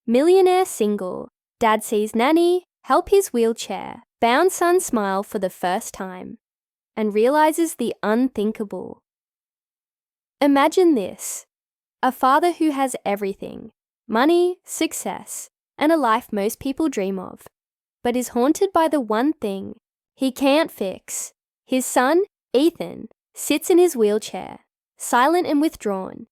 Millionaire single. Dad sees Nanny help his wheelchair bound son smile for the first time and realizes the unthinkable. Imagine this: a father who has everything, money, success, and a life most people dream of, but is haunted by the one thing he can't fix. His son, Ethan, sits in his wheelchair, silent and withdrawn,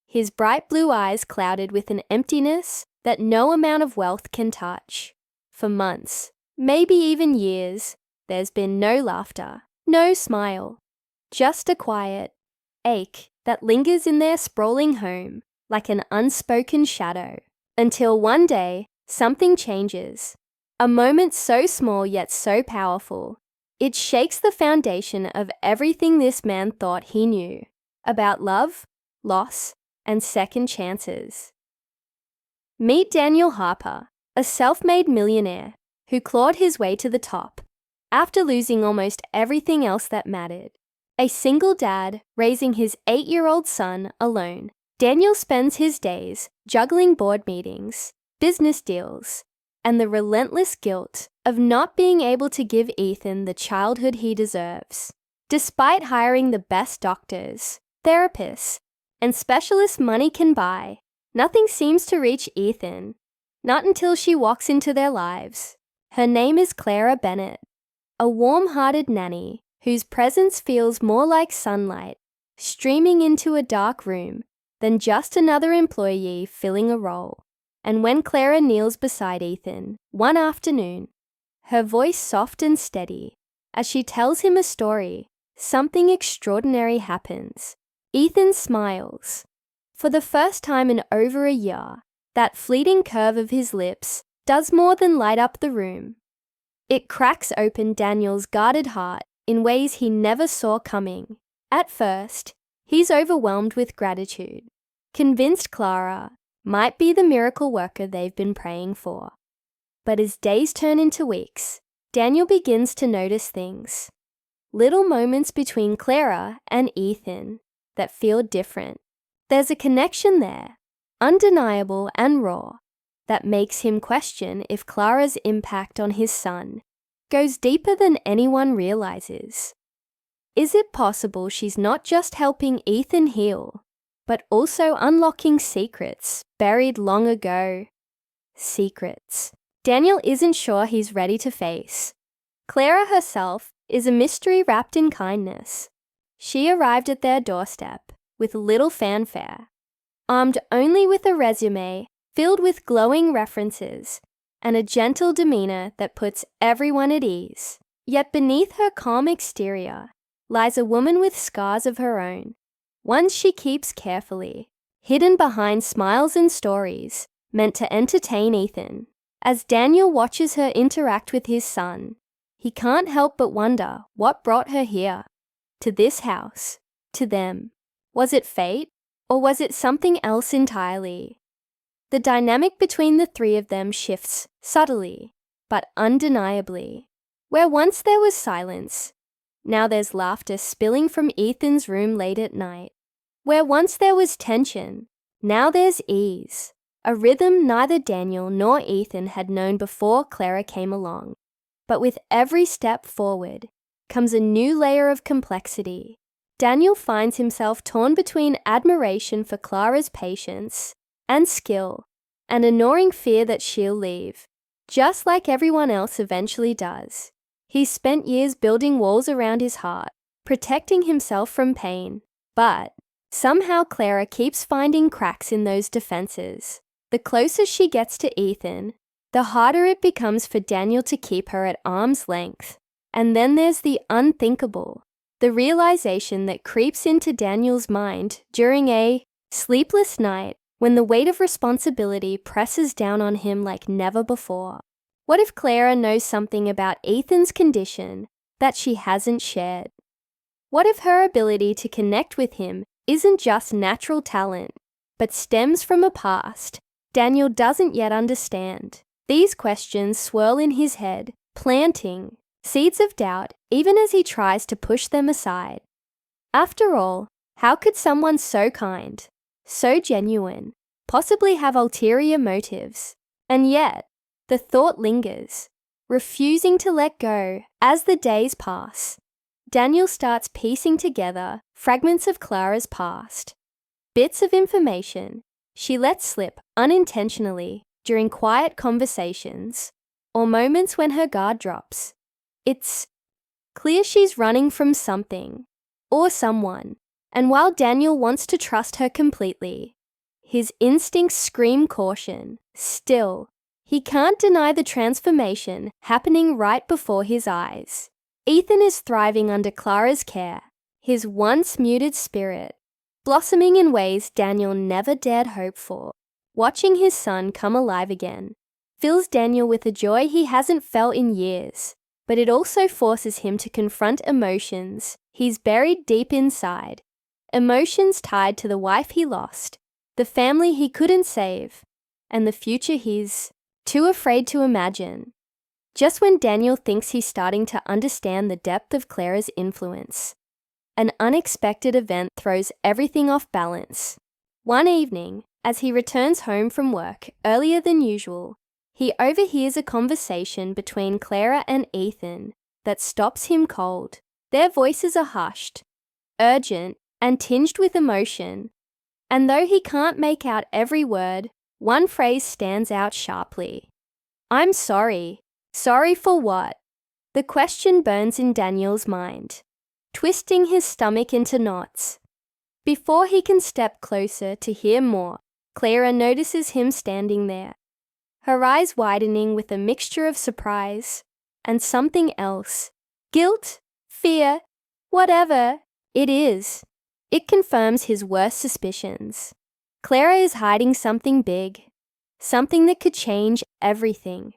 his bright blue eyes clouded with an emptiness that no amount of wealth can touch. For months, maybe even years, there's been no laughter, no smile, just a quiet ache that lingers in their sprawling home like an unspoken shadow. Until one day, something changes. A moment so small yet so powerful. It shakes the foundation of everything this man thought he knew about love, loss, and second chances. Meet Daniel Harper, a self-made millionaire who clawed his way to the top after losing almost everything else that mattered. A single dad raising his 8-year-old son alone, Daniel spends his days juggling board meetings, business deals, and the relentless guilt of not being able to give Ethan the childhood he deserves. Despite hiring the best doctors, therapists, and specialists money can buy, nothing seems to reach Ethan, not until she walks into their lives. Her name is Clara Bennett, a warm-hearted nanny whose presence feels more like sunlight streaming into a dark room than just another employee filling a role. And when Clara kneels beside Ethan one afternoon, her voice soft and steady, as she tells him a story, something extraordinary happens. Ethan smiles. For the first time in over a year, that fleeting curve of his lips does more than light up the room. It cracks open Daniel's guarded heart in ways he never saw coming. At first, he's overwhelmed with gratitude, convinced Clara might be the miracle worker they've been praying for. But as days turn into weeks, Daniel begins to notice things. Little moments between Clara and Ethan that feel different. There's a connection there, undeniable and raw, that makes him question if Clara's impact on his son goes deeper than anyone realizes. Is it possible she's not just helping Ethan heal, but also unlocking secrets buried long ago? Secrets Daniel isn't sure he's ready to face. Clara herself is a mystery wrapped in kindness. She arrived at their doorstep with little fanfare, armed only with a resume filled with glowing references and a gentle demeanor that puts everyone at ease. Yet beneath her calm exterior lies a woman with scars of her own, ones she keeps carefully, hidden behind smiles and stories meant to entertain Ethan. As Daniel watches her interact with his son, he can't help but wonder what brought her here, to this house, to them. Was it fate, or was it something else entirely? The dynamic between the three of them shifts subtly, but undeniably. Where once there was silence, now there's laughter spilling from Ethan's room late at night. Where once there was tension, now there's ease, a rhythm neither Daniel nor Ethan had known before Clara came along. But with every step forward comes a new layer of complexity. Daniel finds himself torn between admiration for Clara's patience and skill, and a gnawing fear that she'll leave, just like everyone else eventually does. He's spent years building walls around his heart, protecting himself from pain, but somehow Clara keeps finding cracks in those defenses. The closer she gets to Ethan, the harder it becomes for Daniel to keep her at arm's length. And then there's the unthinkable, the realization that creeps into Daniel's mind during a sleepless night when the weight of responsibility presses down on him like never before. What if Clara knows something about Ethan's condition that she hasn't shared? What if her ability to connect with him isn't just natural talent, but stems from a past Daniel doesn't yet understand? These questions swirl in his head, planting seeds of doubt even as he tries to push them aside. After all, how could someone so kind, so genuine, possibly have ulterior motives? And yet, the thought lingers, refusing to let go as the days pass. Daniel starts piecing together fragments of Clara's past, bits of information she lets slip unintentionally during quiet conversations or moments when her guard drops. It's clear she's running from something or someone, and while Daniel wants to trust her completely, his instincts scream caution. Still, he can't deny the transformation happening right before his eyes. Ethan is thriving under Clara's care, his once muted spirit blossoming in ways Daniel never dared hope for. Watching his son come alive again fills Daniel with a joy he hasn't felt in years, but it also forces him to confront emotions he's buried deep inside. Emotions tied to the wife he lost, the family he couldn't save, and the future he's too afraid to imagine. Just when Daniel thinks he's starting to understand the depth of Clara's influence, an unexpected event throws everything off balance. One evening, as he returns home from work earlier than usual, he overhears a conversation between Clara and Ethan that stops him cold. Their voices are hushed, urgent, and tinged with emotion. And though he can't make out every word, one phrase stands out sharply. "I'm sorry." Sorry for what? The question burns in Daniel's mind, twisting his stomach into knots. Before he can step closer to hear more, Clara notices him standing there, her eyes widening with a mixture of surprise and something else. Guilt, fear, whatever it is. It confirms his worst suspicions. Clara is hiding something big, something that could change everything.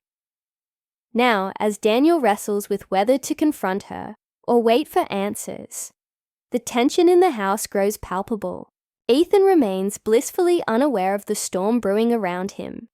Now, as Daniel wrestles with whether to confront her or wait for answers, the tension in the house grows palpable. Ethan remains blissfully unaware of the storm brewing around him.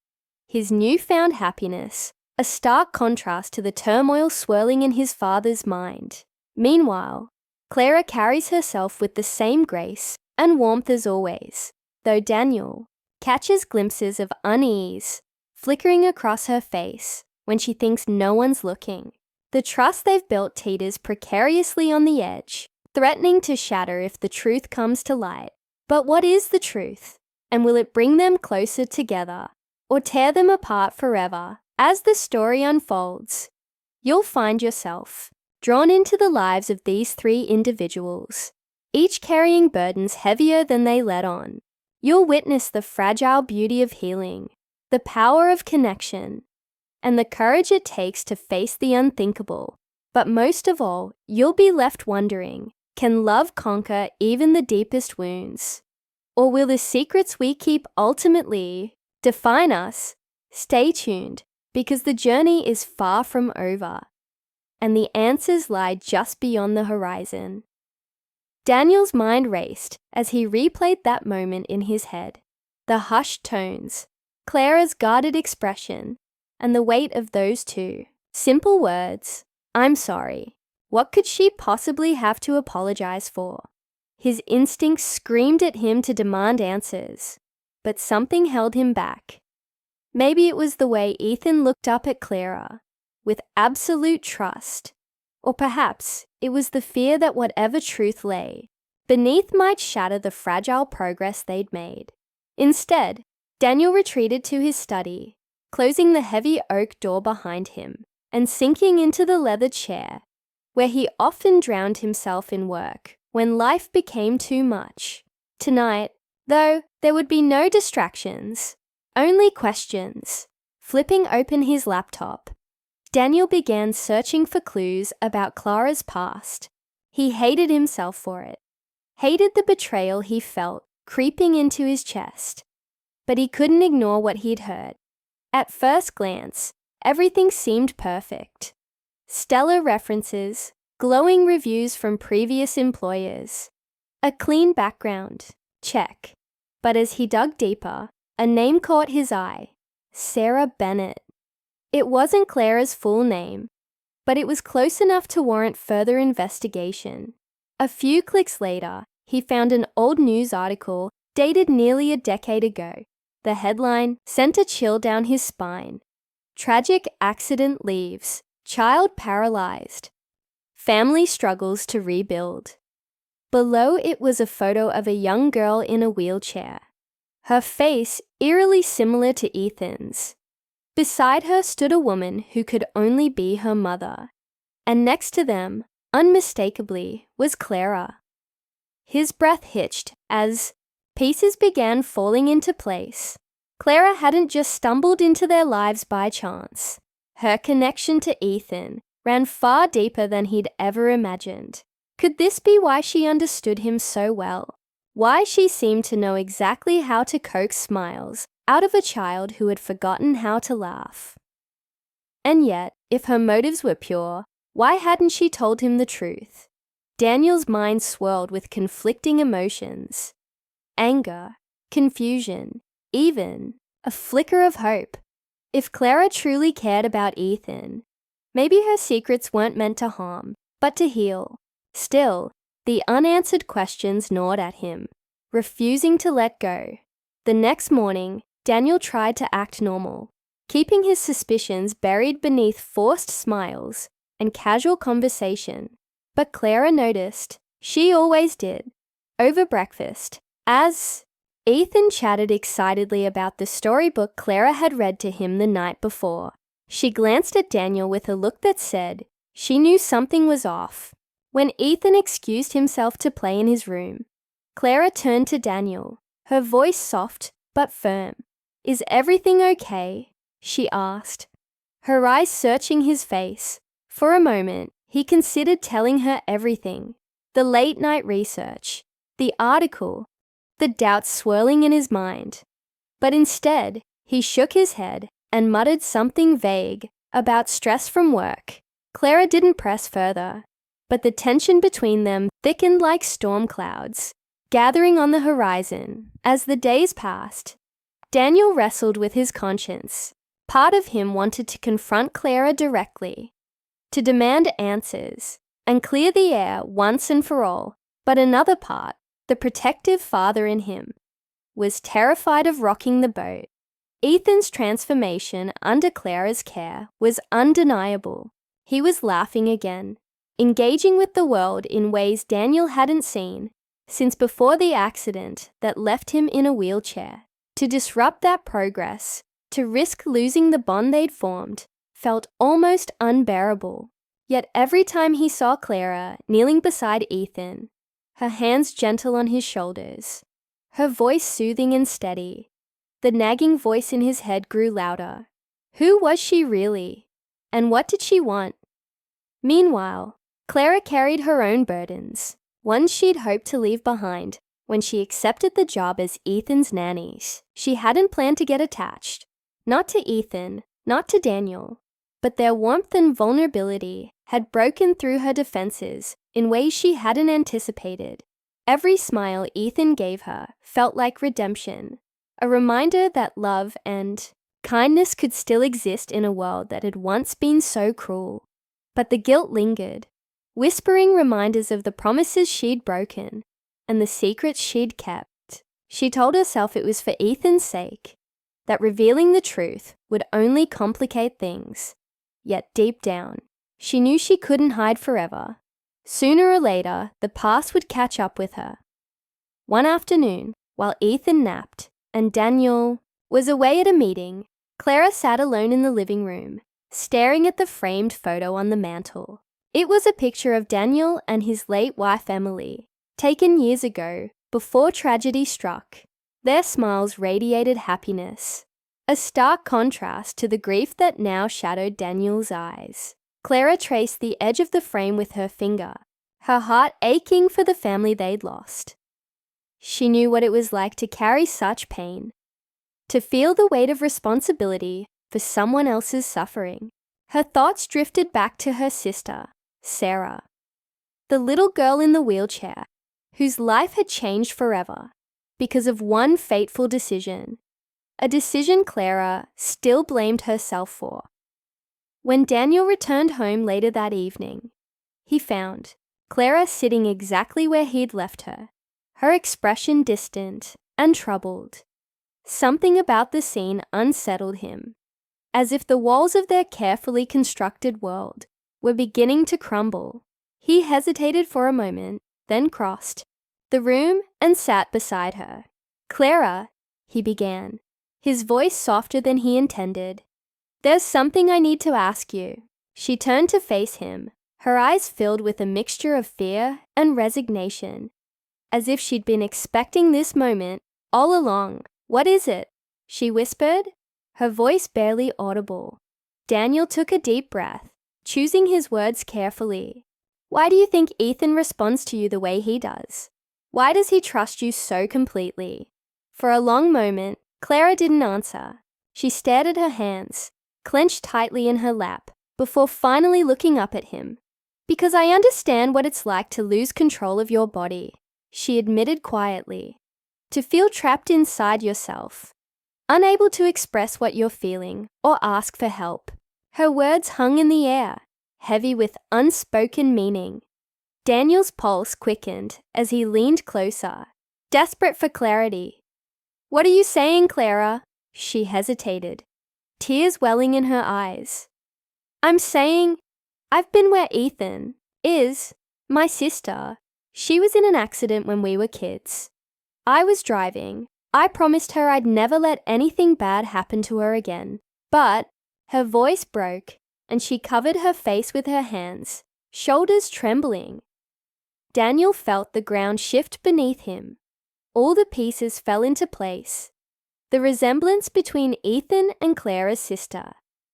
His newfound happiness, a stark contrast to the turmoil swirling in his father's mind. Meanwhile, Clara carries herself with the same grace and warmth as always, though Daniel catches glimpses of unease flickering across her face when she thinks no one's looking. The trust they've built teeters precariously on the edge, threatening to shatter if the truth comes to light. But what is the truth? And will it bring them closer together or tear them apart forever? As the story unfolds, you'll find yourself drawn into the lives of these three individuals, each carrying burdens heavier than they let on. You'll witness the fragile beauty of healing, the power of connection, and the courage it takes to face the unthinkable. But most of all, you'll be left wondering, can love conquer even the deepest wounds? Or will the secrets we keep ultimately define us? Stay tuned, because the journey is far from over, and the answers lie just beyond the horizon. Daniel's mind raced as he replayed that moment in his head. The hushed tones, Clara's guarded expression, and the weight of those two simple words. I'm sorry. What could she possibly have to apologize for? His instincts screamed at him to demand answers, but something held him back. Maybe it was the way Ethan looked up at Clara, with absolute trust. Or perhaps it was the fear that whatever truth lay beneath might shatter the fragile progress they'd made. Instead, Daniel retreated to his study, closing the heavy oak door behind him and sinking into the leather chair, where he often drowned himself in work when life became too much. Tonight, though, there would be no distractions, only questions. Flipping open his laptop, Daniel began searching for clues about Clara's past. He hated himself for it, hated the betrayal he felt creeping into his chest, but he couldn't ignore what he'd heard. At first glance, everything seemed perfect. Stellar references, glowing reviews from previous employers, a clean background, check. But as he dug deeper, a name caught his eye, Sarah Bennett. It wasn't Clara's full name, but it was close enough to warrant further investigation. A few clicks later, he found an old news article dated nearly a decade ago. The headline sent a chill down his spine. Tragic accident leaves, child paralyzed. Family struggles to rebuild. Below it was a photo of a young girl in a wheelchair, her face eerily similar to Ethan's. Beside her stood a woman who could only be her mother, and next to them, unmistakably, was Clara. His breath hitched as pieces began falling into place. Clara hadn't just stumbled into their lives by chance. Her connection to Ethan ran far deeper than he'd ever imagined. Could this be why she understood him so well? Why she seemed to know exactly how to coax smiles out of a child who had forgotten how to laugh? And yet, if her motives were pure, why hadn't she told him the truth? Daniel's mind swirled with conflicting emotions. Anger, confusion, even a flicker of hope. If Clara truly cared about Ethan, maybe her secrets weren't meant to harm, but to heal. Still, the unanswered questions gnawed at him, refusing to let go. The next morning, Daniel tried to act normal, keeping his suspicions buried beneath forced smiles and casual conversation. But Clara noticed, she always did, over breakfast, as Ethan chatted excitedly about the storybook Clara had read to him the night before. She glanced at Daniel with a look that said she knew something was off. When Ethan excused himself to play in his room, Clara turned to Daniel, her voice soft but firm. "Is everything okay?" she asked, her eyes searching his face. For a moment, he considered telling her everything: the late-night research, the article, the doubts swirling in his mind. But instead, he shook his head and muttered something vague about stress from work. Clara didn't press further, but the tension between them thickened like storm clouds, gathering on the horizon. As the days passed, Daniel wrestled with his conscience. Part of him wanted to confront Clara directly, to demand answers, and clear the air once and for all. But another part, the protective father in him, was terrified of rocking the boat. Ethan's transformation under Clara's care was undeniable. He was laughing again, engaging with the world in ways Daniel hadn't seen since before the accident that left him in a wheelchair. To disrupt that progress, to risk losing the bond they'd formed, felt almost unbearable. Yet every time he saw Clara kneeling beside Ethan, her hands gentle on his shoulders, her voice soothing and steady, the nagging voice in his head grew louder. Who was she really? And what did she want? Meanwhile, Clara carried her own burdens, ones she'd hoped to leave behind when she accepted the job as Ethan's nanny. She hadn't planned to get attached, not to Ethan, not to Daniel, but their warmth and vulnerability had broken through her defenses in ways she hadn't anticipated. Every smile Ethan gave her felt like redemption, a reminder that love and kindness could still exist in a world that had once been so cruel. But the guilt lingered, whispering reminders of the promises she'd broken and the secrets she'd kept. She told herself it was for Ethan's sake, that revealing the truth would only complicate things. Yet deep down, she knew she couldn't hide forever. Sooner or later, the past would catch up with her. One afternoon, while Ethan napped and Daniel was away at a meeting, Clara sat alone in the living room, staring at the framed photo on the mantel. It was a picture of Daniel and his late wife Emily, taken years ago, before tragedy struck. Their smiles radiated happiness, a stark contrast to the grief that now shadowed Daniel's eyes. Clara traced the edge of the frame with her finger, her heart aching for the family they'd lost. She knew what it was like to carry such pain, to feel the weight of responsibility for someone else's suffering. Her thoughts drifted back to her sister, Sarah, the little girl in the wheelchair, whose life had changed forever because of one fateful decision, a decision Clara still blamed herself for. When Daniel returned home later that evening, he found Clara sitting exactly where he'd left her, her expression distant and troubled. Something about the scene unsettled him, as if the walls of their carefully constructed world were beginning to crumble. He hesitated for a moment, then crossed the room and sat beside her. "Clara," he began, his voice softer than he intended. "There's something I need to ask you." She turned to face him, her eyes filled with a mixture of fear and resignation, as if she'd been expecting this moment all along. "What is it?" she whispered, her voice barely audible. Daniel took a deep breath, choosing his words carefully. "Why do you think Ethan responds to you the way he does? Why does he trust you so completely?" For a long moment, Clara didn't answer. She stared at her hands, clenched tightly in her lap, before finally looking up at him. "Because I understand what it's like to lose control of your body," she admitted quietly. "To feel trapped inside yourself, unable to express what you're feeling or ask for help." Her words hung in the air, heavy with unspoken meaning. Daniel's pulse quickened as he leaned closer, desperate for clarity. "What are you saying, Clara?" She hesitated, tears welling in her eyes. "I'm saying I've been where Ethan is. My sister, she was in an accident when we were kids. I was driving. I promised her I'd never let anything bad happen to her again. But," her voice broke, and she covered her face with her hands, shoulders trembling. Daniel felt the ground shift beneath him. All the pieces fell into place. The resemblance between Ethan and Clara's sister,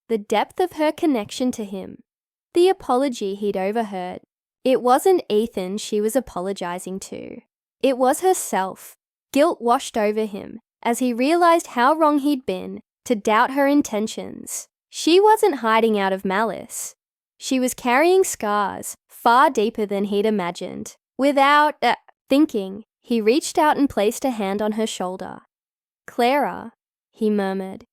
the depth of her connection to him, the apology he'd overheard. It wasn't Ethan she was apologizing to. It was herself. Guilt washed over him as he realized how wrong he'd been to doubt her intentions. She wasn't hiding out of malice. She was carrying scars far deeper than he'd imagined. Without thinking, he reached out and placed a hand on her shoulder. "Clara," he murmured,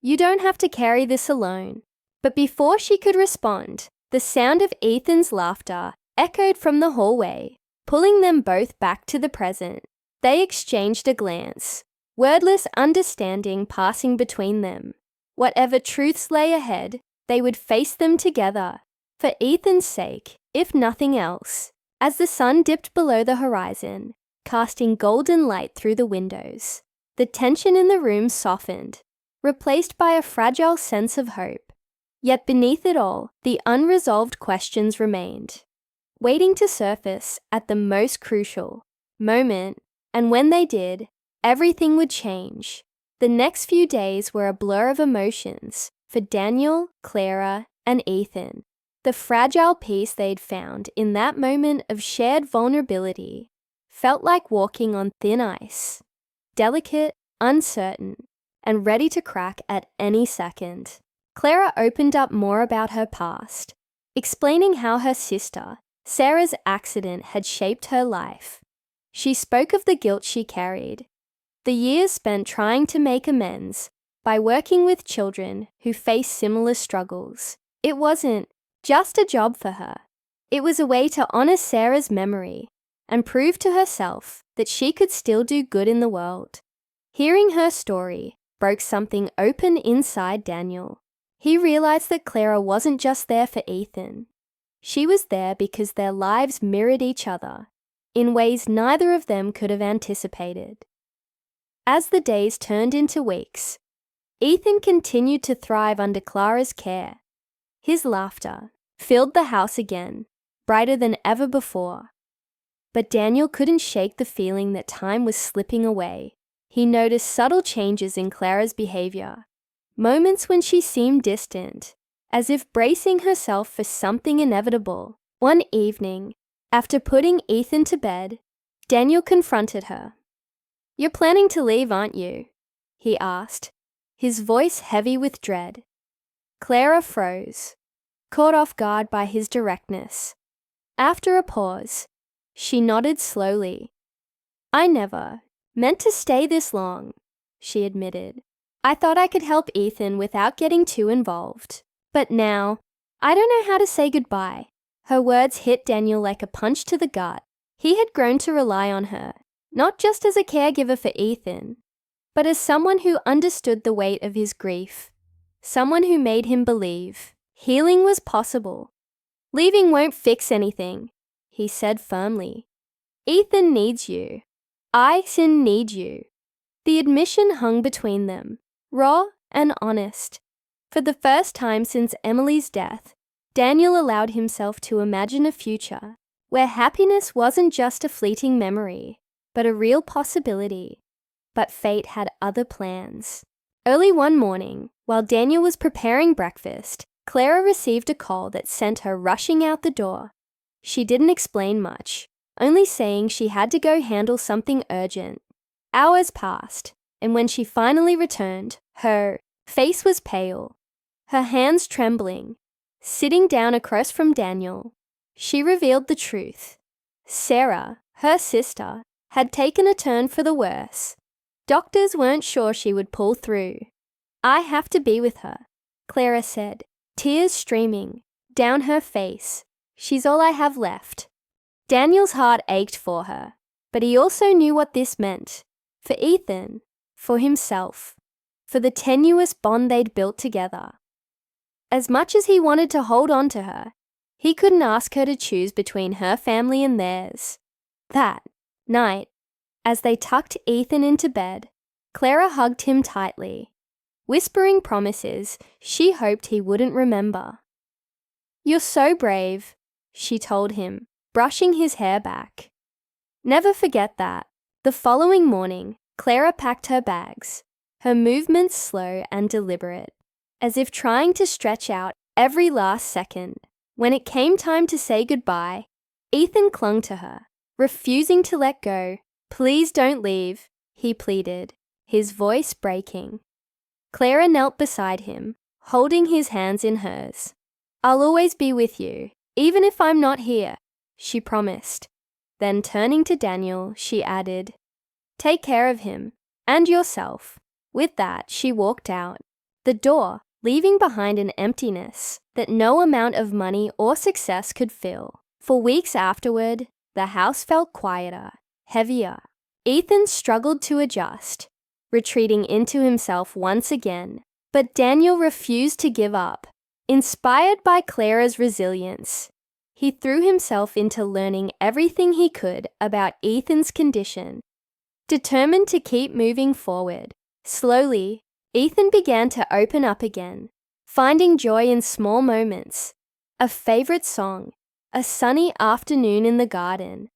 "you don't have to carry this alone." But before she could respond, the sound of Ethan's laughter echoed from the hallway, pulling them both back to the present. They exchanged a glance, wordless understanding passing between them. Whatever truths lay ahead, they would face them together, for Ethan's sake, if nothing else. As the sun dipped below the horizon, casting golden light through the windows, the tension in the room softened, replaced by a fragile sense of hope. Yet beneath it all, the unresolved questions remained, waiting to surface at the most crucial moment, and when they did, everything would change. The next few days were a blur of emotions for Daniel, Clara, and Ethan. The fragile peace they'd found in that moment of shared vulnerability felt like walking on thin ice, delicate, uncertain, and ready to crack at any second. Clara opened up more about her past, explaining how her sister, Sarah's accident had shaped her life. She spoke of the guilt she carried, the years spent trying to make amends by working with children who face similar struggles. It wasn't just a job for her. It was a way to honor Sarah's memory and prove to herself that she could still do good in the world. Hearing her story broke something open inside Daniel. He realized that Clara wasn't just there for Ethan. She was there because their lives mirrored each other in ways neither of them could have anticipated. As the days turned into weeks, Ethan continued to thrive under Clara's care. His laughter filled the house again, brighter than ever before. But Daniel couldn't shake the feeling that time was slipping away. He noticed subtle changes in Clara's behavior, moments when she seemed distant, as if bracing herself for something inevitable. One evening, after putting Ethan to bed, Daniel confronted her. "You're planning to leave, aren't you?" he asked, his voice heavy with dread. Clara froze, caught off guard by his directness. After a pause, she nodded slowly. "I never meant to stay this long," she admitted. "I thought I could help Ethan without getting too involved. But now, I don't know how to say goodbye." Her words hit Daniel like a punch to the gut. He had grown to rely on her, not just as a caregiver for Ethan, but as someone who understood the weight of his grief, someone who made him believe healing was possible. "Leaving won't fix anything," he said firmly. "Ethan needs you. I need you." The admission hung between them, raw and honest. For the first time since Emily's death, Daniel allowed himself to imagine a future where happiness wasn't just a fleeting memory, but a real possibility. But fate had other plans. Early one morning, while Daniel was preparing breakfast, Clara received a call that sent her rushing out the door. She didn't explain much, only saying she had to go handle something urgent. Hours passed, and when she finally returned, her face was pale, her hands trembling. Sitting down across from Daniel, she revealed the truth. Sarah, her sister, had taken a turn for the worse. Doctors weren't sure she would pull through. "I have to be with her," Clara said, tears streaming down her face. "She's all I have left." Daniel's heart ached for her, but he also knew what this meant. For Ethan, for himself, for the tenuous bond they'd built together. As much as he wanted to hold on to her, he couldn't ask her to choose between her family and theirs. That night, as they tucked Ethan into bed, Clara hugged him tightly, whispering promises she hoped he wouldn't remember. "You're so brave," she told him, brushing his hair back. Never forget that. The following morning, Clara packed her bags, her movements slow and deliberate, as if trying to stretch out every last second. When it came time to say goodbye, Ethan clung to her, refusing to let go. "Please don't leave," he pleaded, his voice breaking. Clara knelt beside him, holding his hands in hers. "I'll always be with you, even if I'm not here," she promised. Then turning to Daniel, she added, "Take care of him, and yourself." With that, she walked out the door, leaving behind an emptiness that no amount of money or success could fill. For weeks afterward, the house felt quieter, heavier. Ethan struggled to adjust, retreating into himself once again. But Daniel refused to give up. Inspired by Clara's resilience, he threw himself into learning everything he could about Ethan's condition. Determined to keep moving forward, slowly, Ethan began to open up again, finding joy in small moments, a favorite song, a sunny afternoon in the garden.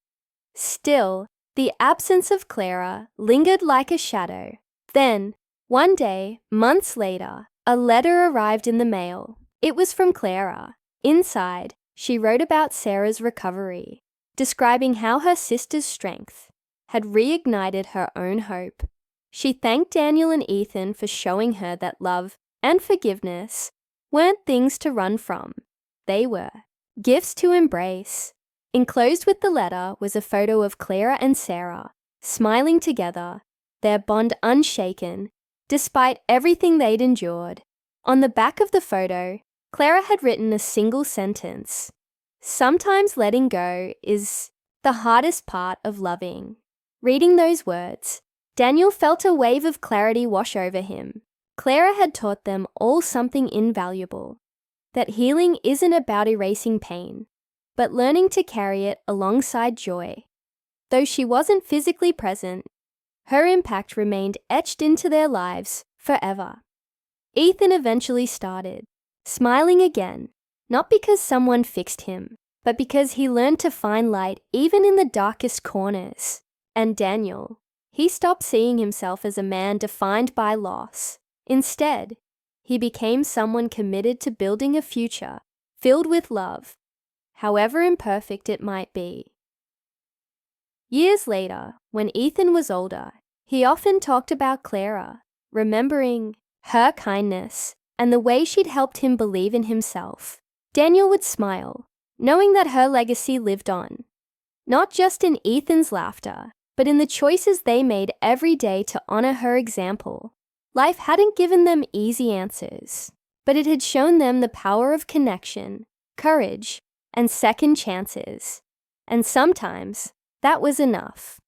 Still, the absence of Clara lingered like a shadow. Then, one day, months later, a letter arrived in the mail. It was from Clara. Inside, she wrote about Sarah's recovery, describing how her sister's strength had reignited her own hope. She thanked Daniel and Ethan for showing her that love and forgiveness weren't things to run from. They were gifts to embrace. Enclosed with the letter was a photo of Clara and Sarah, smiling together, their bond unshaken, despite everything they'd endured. On the back of the photo, Clara had written a single sentence. "Sometimes letting go is the hardest part of loving." Reading those words, Daniel felt a wave of clarity wash over him. Clara had taught them all something invaluable, that healing isn't about erasing pain, but learning to carry it alongside joy. Though she wasn't physically present, her impact remained etched into their lives forever. Ethan eventually started, smiling again, not because someone fixed him, but because he learned to find light even in the darkest corners. And Daniel, he stopped seeing himself as a man defined by loss. Instead, he became someone committed to building a future filled with love, however imperfect it might be. Years later, when Ethan was older, he often talked about Clara, remembering her kindness and the way she'd helped him believe in himself. Daniel would smile, knowing that her legacy lived on, not just in Ethan's laughter, but in the choices they made every day to honor her example. Life hadn't given them easy answers, but it had shown them the power of connection, courage, and second chances. And sometimes that was enough.